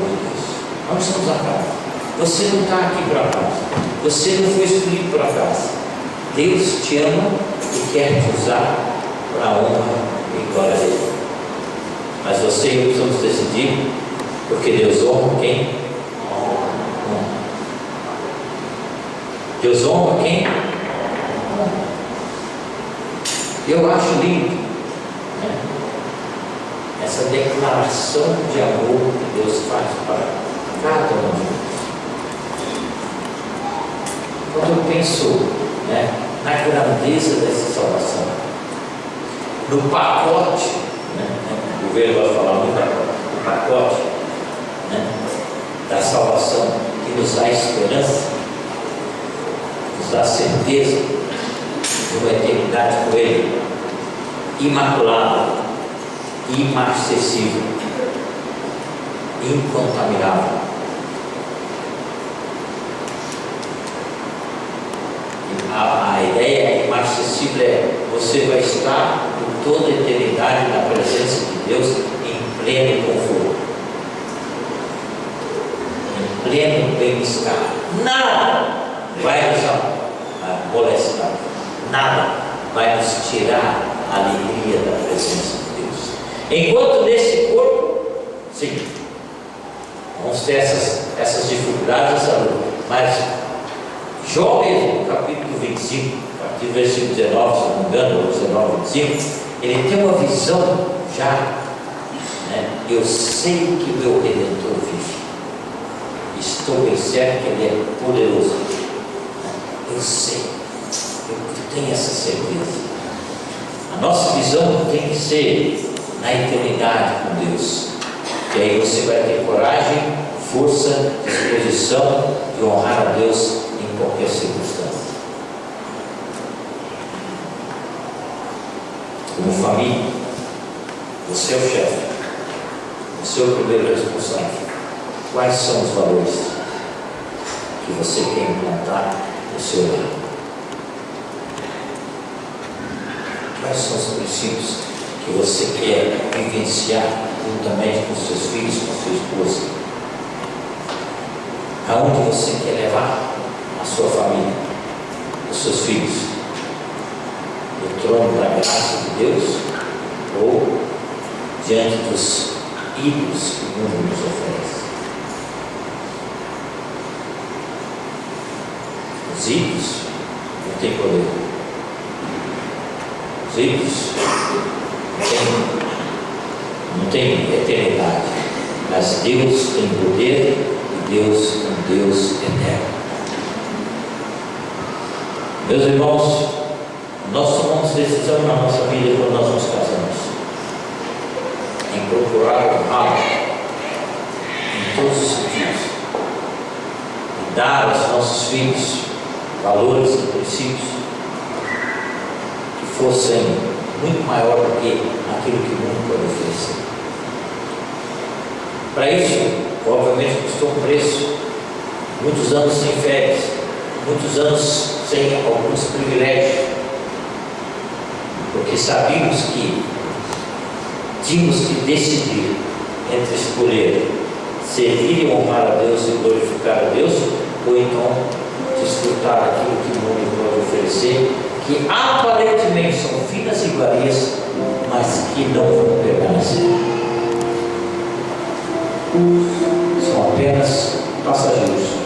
de Deus. Nós não somos acaso. Você não está aqui por acaso. Você não foi escolhido por acaso. Deus te ama e quer te usar para a honra e glória dele. Mas você e eu precisamos decidir, porque Deus honra quem? Honra. Deus honra quem? Honra. Eu acho lindo, né, essa declaração de amor que Deus faz para cada um de nós. Quando eu penso, né, na grandeza dessa salvação, no pacote, né, o governo vai falar muito do pacote, né, da salvação, que nos dá esperança, nos dá certeza, numa eternidade com Ele, imaculado, imarcessível, incontaminável. A ideia imarcessível é: você vai estar por toda a eternidade na presença de Deus em pleno conforto, em pleno bem-estar. Nada vai nos molestar, nada vai nos tirar a alegria da presença de Deus. Enquanto nesse corpo, sim, vamos ter essas dificuldades, essa luta, mas Jó mesmo, no capítulo 25, a partir do versículo 19, se não me engano, 19, 25, ele tem uma visão já, né? Eu sei que o meu Redentor vive, estou bem certo que Ele é poderoso, né? Eu sei, eu tenho essa certeza. A nossa visão tem que ser na eternidade com Deus, que aí você vai ter coragem, força, disposição de honrar a Deus em qualquer circunstância. Como família, você é o chefe, você é o primeiro responsável. Quais são os valores que você quer implantar no seu lar? Quais são os princípios que você quer vivenciar juntamente com seus filhos, com sua esposa? Aonde você quer levar a sua família, os seus filhos? No trono da graça de Deus ou diante dos ídolos que o mundo nos oferece? Os ídolos não têm poder. Os ídolos não têm eternidade, mas Deus tem poder e Deus é um Deus eterno. Meus irmãos, nós tomamos decisão na nossa vida quando nós nos casamos, em procurar honrar em todos os sentidos, e dar aos nossos filhos valores e princípios que fossem muito maior do que aquilo que o mundo pode oferecer. Para isso, obviamente, custou um preço, muitos anos sem férias, muitos anos sem alguns privilégios, porque sabíamos que tínhamos que decidir entre escolher servir e honrar a Deus e glorificar a Deus, ou então desfrutar aquilo que o mundo pode oferecer, que aparentemente são finas iguarias, mas que não vão permanecer. São apenas passageiros.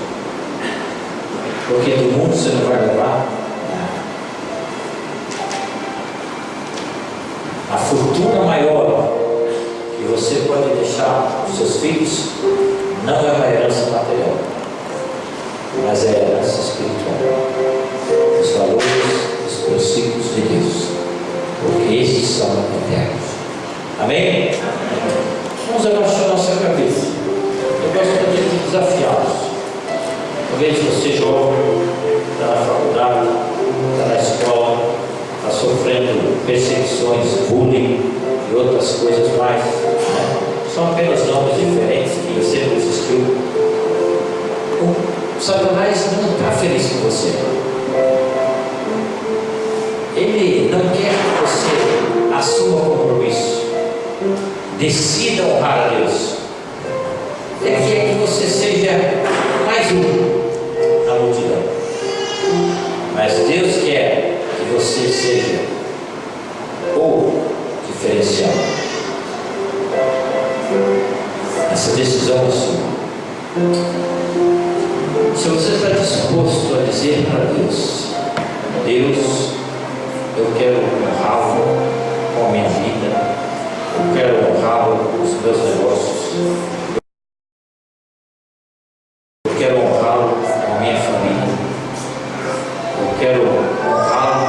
Porque do mundo você não vai levar nada. A fortuna maior que você pode deixar para os seus filhos não é uma herança material, mas é a herança espiritual. Os valores, os princípios de Deus, porque esses são eternos. Amém? Vamos abaixar nossa cabeça. Eu gostaria de desafiá-los. Talvez você jovem, está na faculdade, está na escola, está sofrendo perseguições, bullying e outras coisas mais, né? São apenas nomes diferentes que sempre existiu. O Satanás não está feliz com você. Ele não quer que você assuma o compromisso, decida honrar a Deus. Ele quer que você seja mais um na multidão. Mas Deus quer que você seja o diferencial. Essa decisão é sua. Se você está disposto a dizer para Deus: Deus, eu quero honrá-lo com a minha vida, eu quero honrá-lo com os meus negócios, eu quero honrá-lo com a minha família, eu quero honrá-lo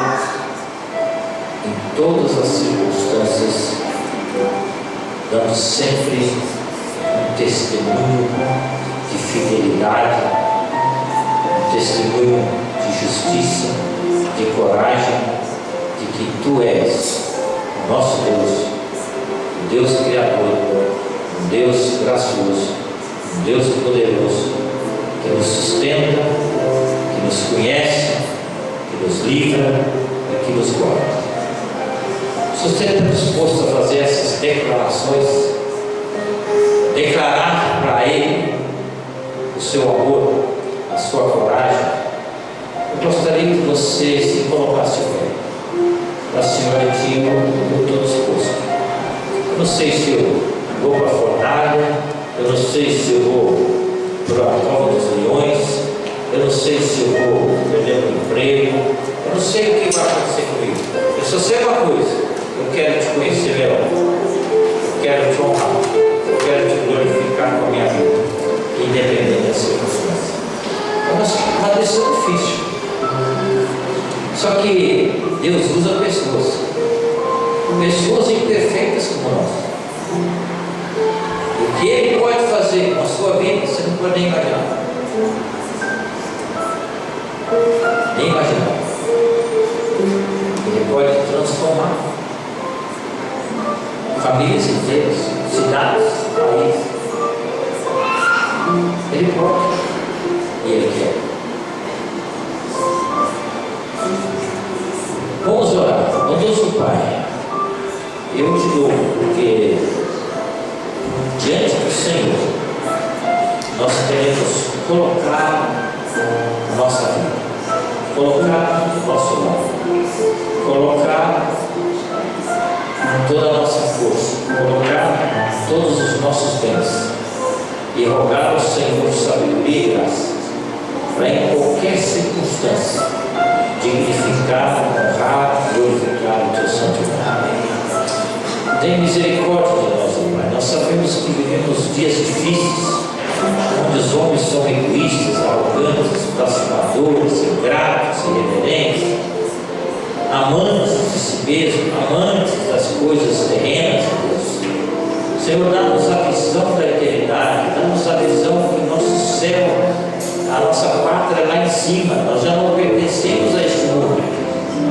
em todas as circunstâncias, dando sempre um testemunho de fidelidade, um testemunho de justiça, de coragem, de que Tu és o nosso Deus, um Deus Criador, um Deus gracioso, um Deus poderoso, que nos sustenta, que nos conhece, que nos livra e que nos guarda. Se você está disposto a fazer essas declarações, declarar para Ele o seu amor, a sua coragem, eu gostaria que você se colocasse bem. A senhora aqui, eu estou disposto. Eu não sei se eu vou para a fornalha, eu não sei se eu vou para a cova dos leões, eu não sei se eu vou perder meu emprego, eu não sei o que vai acontecer comigo. Eu só sei uma coisa: eu quero te conhecer melhor, eu quero te honrar, eu quero te glorificar com a minha vida, independente das circunstâncias. É uma decisão difícil. Só que Deus usa pessoas imperfeitas como nós. O que Ele pode fazer com a sua vida, você não pode nem imaginar. Nem imaginar. Ele pode transformar famílias inteiras, cidades, países. Ele pode. E Ele quer. Vamos orar. Ó Deus do Pai, eu te louvo porque diante do Senhor nós queremos colocar a nossa vida, colocar o nosso lar, colocar toda a nossa força, colocar todos os nossos bens e rogar ao Senhor sabedoria e graça para em qualquer circunstância dignificar, honrar, glorificar o Teu santo nome. Tem misericórdia de nós, ó Pai. Nós sabemos que vivemos dias difíceis, onde os homens são egoístas, arrogantes, blasfemadores, ingratos, irreverentes, amantes de si mesmo, amantes das coisas terrenas de Deus. Senhor, dá-nos a visão da eternidade, dá-nos a visão que o nosso céu, a nossa pátria é lá em cima. Nós já não pertencemos a este mundo,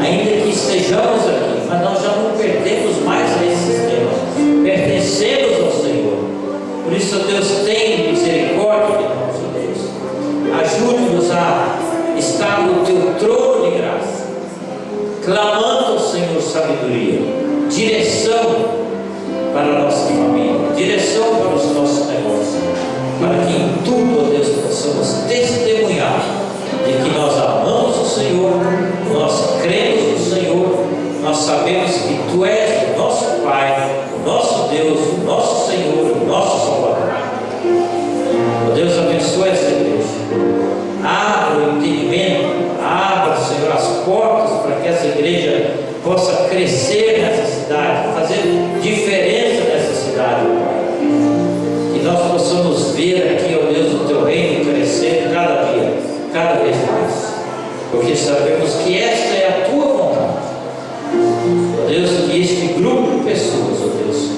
ainda que estejamos aqui, mas nós já não perdemos mais a esse sistema, pertencemos ao Senhor. Por isso, Deus, tem misericórdia de nós, Deus. Ajude-nos a estar no Teu trono de graça, clamando ao Senhor sabedoria, direção para a nossa família, direção para os nossos negócios, para que em tudo, ó Deus, possamos testemunhar de que nós amamos o Senhor, nós cremos no Senhor, nós sabemos que Tu és o nosso Pai, o nosso Deus, o nosso Senhor, o nosso Salvador. Ó Deus, abençoe essa igreja, abra o entendimento, abra, Senhor, as portas para que essa igreja possa crescer nessa cidade, fazer diferença nessa cidade, Pai. Que nós possamos ver aqui, ó Deus, o Teu reino crescer cada dia, cada vez mais, porque sabemos que esta é a Tua vontade. Ó Deus, que este grupo de pessoas, ó Deus,